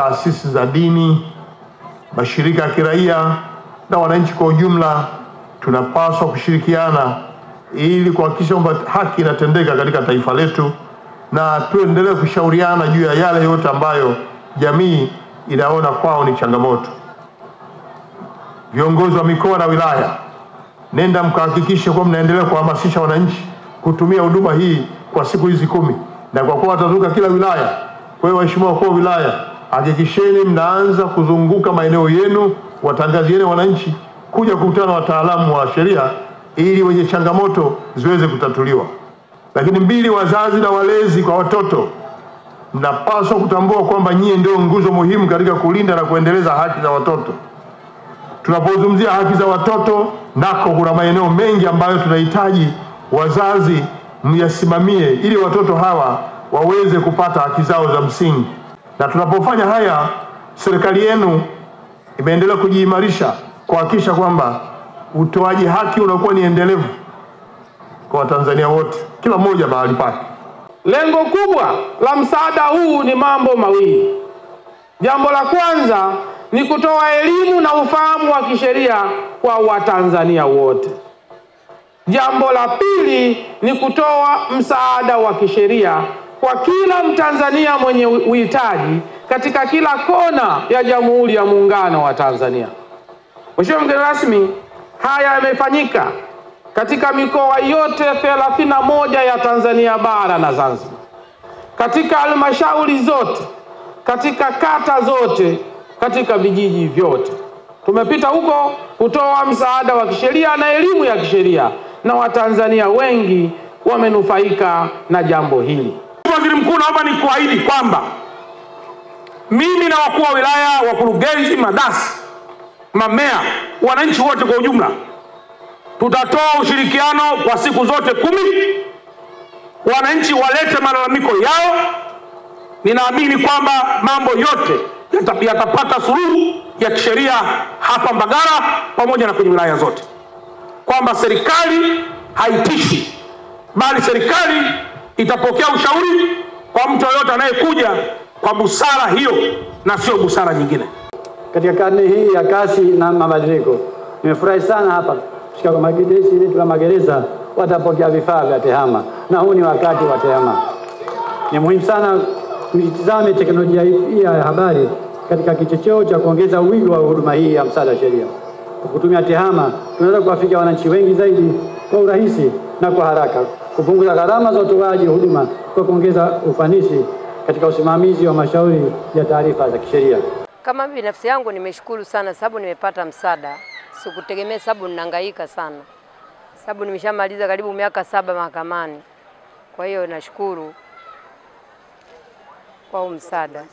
taasisi za dini, mashirika ya kiraia na wananchi kwa ujumla tunapaswa kushirikiana ili kuhakikisha kwamba haki inatendeka katika taifa letu, na tuendelee kushauriana juu ya yale yote ambayo jamii inaona kwao ni changamoto. Viongozi wa mikoa na wilaya, nenda mkahakikishe kwamba mnaendelea kuhamasisha wananchi kutumia huduma hii kwa siku hizi 10, na kwa kuwa watazunguka kila wilaya. Kwa hiyo waheshimiwa wakuu wa wilaya, hakikisheni mnaanza kuzunguka maeneo yenu, watangazieni wananchi kuja kukutana na wataalamu wa sheria ili wenye changamoto ziweze kutatuliwa. Lakini 2, wazazi na walezi kwa watoto, mnapaswa kutambua kwamba nyie ndio nguzo muhimu katika kulinda na kuendeleza haki za watoto. Tunapozungumzia haki za watoto, nako kuna maeneo mengi ambayo tunahitaji wazazi myasimamie ili watoto hawa waweze kupata haki zao za msingi. Na tunapofanya haya, serikali yenu imeendelea kujiimarisha kuhakikisha kwamba utoaji haki unakuwa ni endelevu kwa Watanzania wote, kila mmoja mahali pake. Lengo kubwa la msaada huu ni mambo mawili. Jambo la kwanza ni kutoa elimu na ufahamu wa kisheria kwa Watanzania wote. Jambo la pili ni kutoa msaada wa kisheria kwa kila Mtanzania mwenye uhitaji katika kila kona ya Jamhuri ya Muungano wa Tanzania. Mheshimiwa mgeni rasmi, haya yamefanyika katika mikoa yote 31 ya Tanzania bara na Zanzibar, katika halmashauri zote, katika kata zote, katika vijiji vyote. Tumepita huko kutoa msaada wa kisheria na elimu ya kisheria, na Watanzania wengi wamenufaika na jambo hili. Waziri Mkuu, naomba nikuahidi kwamba mimi na wakuu wa wilaya, wakurugenzi, madasi, mamea, wananchi wote kwa ujumla, tutatoa ushirikiano kwa siku zote 10. Wananchi walete malalamiko yao. Ninaamini kwamba mambo yote yatapata suluhu ya kisheria hapa Mbagala pamoja na kwenye wilaya zote, kwamba serikali haitishi, bali serikali itapokea ushauri kwa mtu yoyote anayekuja kwa busara hiyo na sio busara nyingine. Katika karne hii ya kasi na mabadiliko, nimefurahi sana hapa kushika kwa magereza letu la magereza watapokea vifaa vya TEHAMA, na huu ni wakati wa TEHAMA. Ni muhimu sana tuitizame teknolojia hii ya habari katika kichocheo cha kuongeza wigo wa huduma hii ya msaada wa sheria. Kwa kutumia TEHAMA tunaweza kuwafikia wananchi wengi zaidi kwa urahisi na kwa haraka, kupunguza gharama za utoaji huduma kwa kuongeza ufanisi katika usimamizi wa mashauri ya taarifa za kisheria. Kama binafsi yangu nimeshukuru sana sababu nimepata msaada. Sikutegemea sababu ninahangaika sana. Sababu nimeshamaliza karibu miaka 7 mahakamani. Kwa hiyo nashukuru kwa msaada.